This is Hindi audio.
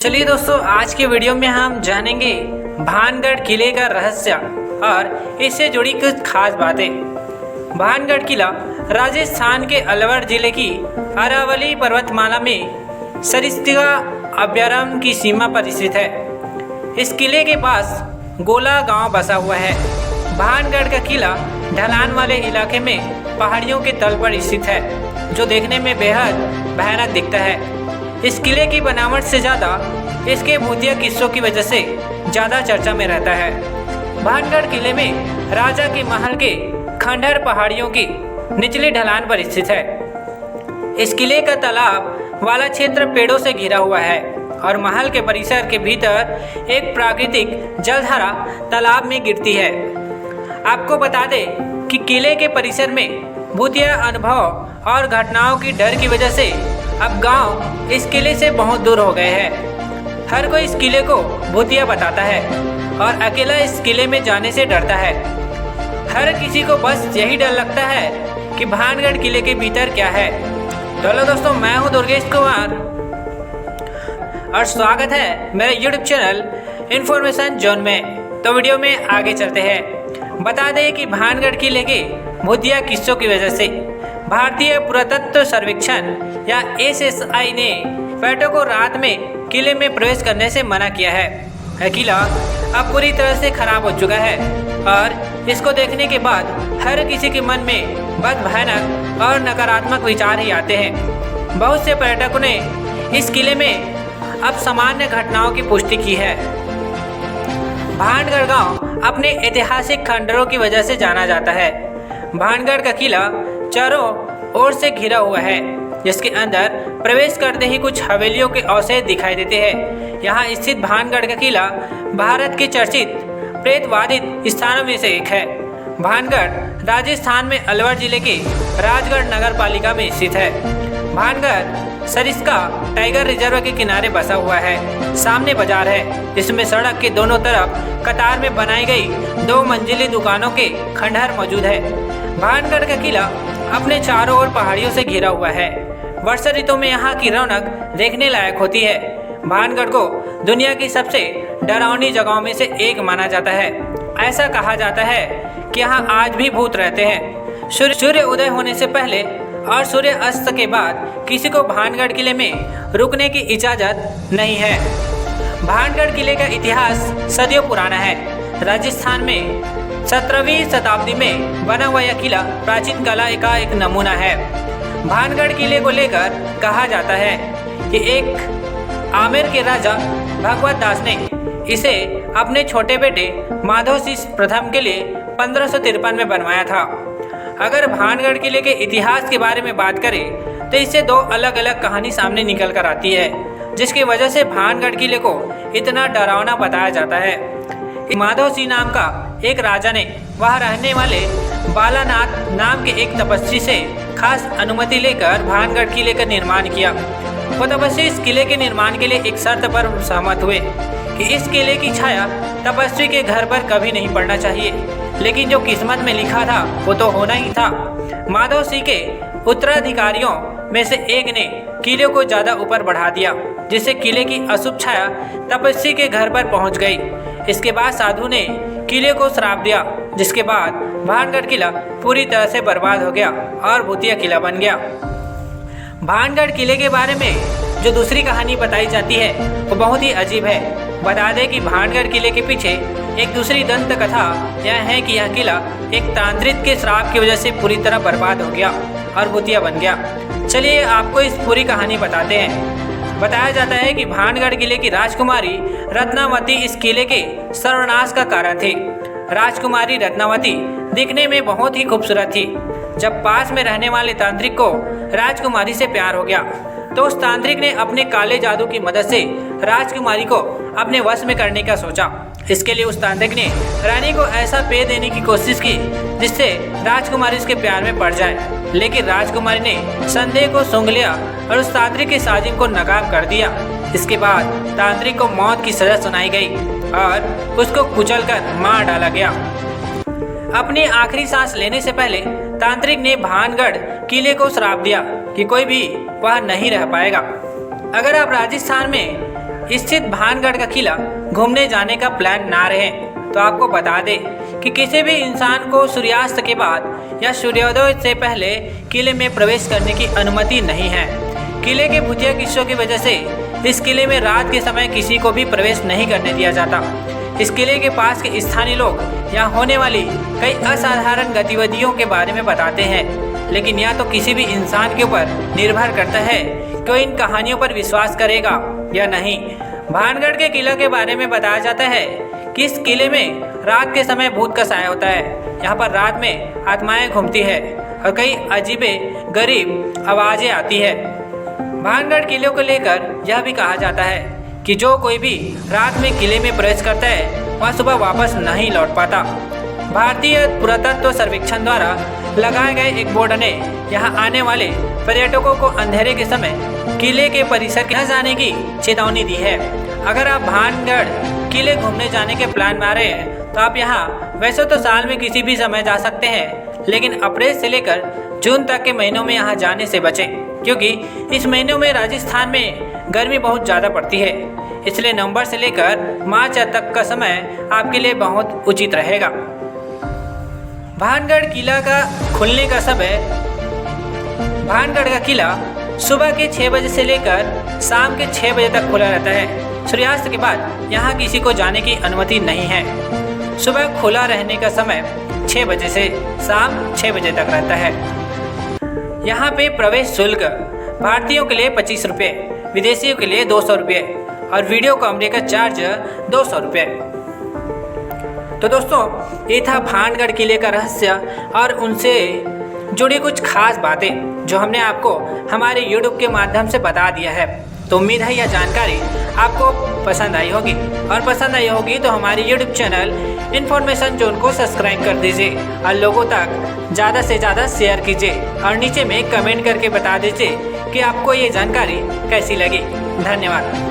चलिए दोस्तों, आज के वीडियो में हम जानेंगे भानगढ़ किले का रहस्य और इससे जुड़ी कुछ खास बातें। भानगढ़ किला राजस्थान के अलवर जिले की अरावली पर्वतमाला में सरिस्का अभयारण्य की सीमा पर स्थित है। इस किले के पास गोला गांव बसा हुआ है। भानगढ़ का किला ढलान वाले इलाके में पहाड़ियों के तल पर स्थित है, जो देखने में बेहद भयानक दिखता है। इस किले की बनावट से ज़्यादा इसके भूतिया किस्सों की वजह से ज़्यादा चर्चा में रहता है। भानगढ़ किले में राजा के महल के खंडहर पहाड़ियों की निचली ढलान पर स्थित है। इस किले का तालाब वाला क्षेत्र पेड़ों से घिरा हुआ है और महल के परिसर के भीतर एक प्राकृतिक जलधारा तालाब में गिरती है। आपको बता दें कि किले के परिसर में भूतिया अनुभव और घटनाओं की डर की वजह से अब गांव इस किले से बहुत दूर हो गए हैं। हर कोई इस किले को भूतिया बताता है और अकेला इस किले में जाने से डरता है। हर किसी को बस यही डर लगता है कि भानगढ़ किले के भीतर क्या है। हेलो दोस्तों, मैं हूं दुर्गेश कुमार और स्वागत है मेरे यूट्यूब चैनल इन्फॉर्मेशन जोन में। तो वीडियो में आगे चलते हैं। बता दें कि भानगढ़ किले के भूतिया किस्सों की वजह से भारतीय पुरातत्व सर्वेक्षण या SSI ने पर्यटकों को रात में किले में प्रवेश करने से मना किया है। किला अब पूरी तरह से खराब हो चुका है और इसको देखने के बाद हर किसी के मन में बहुत भयानक और नकारात्मक विचार ही आते हैं। बहुत से पर्यटकों ने इस किले में अब सामान्य घटनाओं की पुष्टि की है। भानगढ़ गांव अपने ऐतिहासिक खंडहरों की वजह से जाना जाता है। भानगढ़ का किला चारों ओर से घिरा हुआ है, जिसके अंदर प्रवेश करते ही कुछ हवेलियों के अवशेष दिखाई देते हैं। यहाँ स्थित भानगढ़ का किला भारत के चर्चित प्रेतवादित स्थानों में से एक है। भानगढ़ राजस्थान में अलवर जिले के राजगढ़ नगर पालिका में स्थित है। भानगढ़ सरिस्का टाइगर रिजर्व के किनारे बसा हुआ है। सामने बाजार है, जिसमें सड़क के दोनों तरफ कतार में बनाई गई 2 मंजिली दुकानों के खंडहर मौजूद है। भानगढ़ का किला अपने चारों ओर पहाड़ियों से घिरा हुआ है। वर्षा ऋतु में यहाँ की रौनक देखने लायक होती है। भानगढ़ को दुनिया की सबसे डरावनी जगहों में से एक माना जाता है। ऐसा कहा जाता है कि यहाँ आज भी भूत रहते हैं। सूर्य उदय होने से पहले और सूर्य अस्त के बाद किसी को भानगढ़ किले में रुकने की इजाज़त नहीं है। भानगढ़ किले का इतिहास सदियों पुराना है। राजस्थान में 17वीं शताब्दी में बना हुआ यह किला प्राचीन कला का एक नमूना है। भानगढ़ किले को लेकर कहा जाता है कि एक आमेर के राजा भगवत दास ने इसे अपने छोटे बेटे माधव सिंह प्रथम के लिए 1553 में बनवाया था। अगर भानगढ़ किले के इतिहास के बारे में बात करें तो इससे 2 अलग अलग कहानी सामने निकल कर आती है, जिसकी वजह से भानगढ़ किले को इतना डरावना बताया जाता है। माधव सिंह नाम का एक राजा ने वहां रहने वाले बालानाथ नाम के एक तपस्वी से खास अनुमति लेकर भानगढ़ किले का निर्माण किया। वो तपस्वी इस किले के निर्माण के लिए एक शर्त पर सहमत हुए कि इस किले की छाया तपस्वी के घर पर कभी नहीं पड़ना चाहिए। लेकिन जो किस्मत में लिखा था वो तो होना ही था। माधव सिंह के उत्तराधिकारियों में से एक ने किले को ज़्यादा ऊपर बढ़ा दिया, जिससे किले की अशुभ छाया तपस्वी के घर पर पहुंच गई। इसके बाद साधु ने किले को श्राप दिया, जिसके बाद भानगढ़ किला पूरी तरह से बर्बाद हो गया और भूतिया किला बन गया। भानगढ़ किले के बारे में जो दूसरी कहानी बताई जाती है वो बहुत ही अजीब है। बता दें कि भानगढ़ किले के पीछे एक दूसरी दंत कथा यह है कि यह किला एक तांत्रिक के श्राप की वजह से पूरी तरह बर्बाद हो गया और भूतिया बन गया। चलिए आपको इस पूरी कहानी बताते हैं। बताया जाता है कि भानगढ़ किले की राजकुमारी रत्नावती इस किले के सर्वनाश का कारण थी। राजकुमारी रत्नावती दिखने में बहुत ही खूबसूरत थी। जब पास में रहने वाले तांत्रिक को राजकुमारी से प्यार हो गया तो उस तांत्रिक ने अपने काले जादू की मदद से राजकुमारी को अपने वश में करने का सोचा। इसके लिए उस तांत्रिक ने रानी को ऐसा पेय देने की कोशिश की जिससे राजकुमारी उसके प्यार में पड़ जाए, लेकिन राजकुमारी ने संदेह को सूंघ लिया और उस तांत्रिक के साजिश को नाकाम कर दिया। इसके बाद तांत्रिक को मौत की सजा सुनाई गई और उसको कुचलकर मार डाला गया। अपनी आखिरी सांस लेने से पहले तांत्रिक ने भानगढ़ किले को श्राप दिया कि कोई भी वह नहीं रह पाएगा। अगर आप राजस्थान में स्थित भानगढ़ का किला घूमने जाने का प्लान ना रहे तो आपको बता दें कि किसी भी इंसान को सूर्यास्त के बाद या सूर्योदय से पहले किले में प्रवेश करने की अनुमति नहीं है। किले के भूतिया किस्सों की वजह से इस किले में रात के समय किसी को भी प्रवेश नहीं करने दिया जाता। इस किले के पास के स्थानीय लोग यहाँ होने वाली कई असाधारण गतिविधियों के बारे में बताते हैं, लेकिन यह तो किसी भी इंसान के ऊपर निर्भर करता है कि वो इन कहानियों पर विश्वास करेगा या नहीं। भानगढ़ के किले के बारे में बताया जाता है कि इस किले में रात के समय भूत का साया होता है। यहाँ पर रात में आत्माएं घूमती है और कई अजीबे गरीब आवाज़ें आती है। भानगढ़ किले को लेकर यह भी कहा जाता है कि जो कोई भी रात में किले में प्रवेश करता है वह सुबह वापस नहीं लौट पाता। भारतीय पुरातत्व सर्वेक्षण द्वारा लगाए गए एक बोर्ड ने यहाँ आने वाले पर्यटकों को अंधेरे के समय किले के परिसर न जाने की चेतावनी दी है। अगर आप भानगढ़ किले घूमने जाने के प्लान में आ रहे हैं तो आप यहाँ वैसे तो साल में किसी भी समय जा सकते हैं, लेकिन अप्रैल से लेकर जून तक के महीनों में यहाँ जाने से बचें, क्योंकि इस महीनों में राजस्थान में गर्मी बहुत ज़्यादा पड़ती है। इसलिए नवंबर से लेकर मार्च तक का समय आपके लिए बहुत उचित रहेगा। भानगढ़ किला का खुलने का समय। भानगढ़ का किला सुबह के 6 बजे से लेकर शाम के 6 बजे तक खुला रहता है। सूर्यास्त के बाद यहाँ किसी को जाने की अनुमति नहीं है। सुबह खुला रहने का समय 6 बजे से शाम 6 बजे तक रहता है। यहाँ पे प्रवेश शुल्क भारतीयों के लिए 25 रुपये, विदेशियों के लिए 200 रुपये और वीडियो कैमरे का चार्ज 200 रुपये। तो दोस्तों, ये था भानगढ़ किले का रहस्य और उनसे जुड़ी कुछ खास बातें जो हमने आपको हमारे YouTube के माध्यम से बता दिया है। तो उम्मीद है यह जानकारी आपको पसंद आई होगी, और पसंद आई होगी तो हमारे YouTube चैनल इन्फॉर्मेशन जोन को सब्सक्राइब कर दीजिए और लोगों तक ज़्यादा से ज़्यादा शेयर कीजिए और नीचे में कमेंट करके बता दीजिए कि आपको ये जानकारी कैसी लगी। धन्यवाद।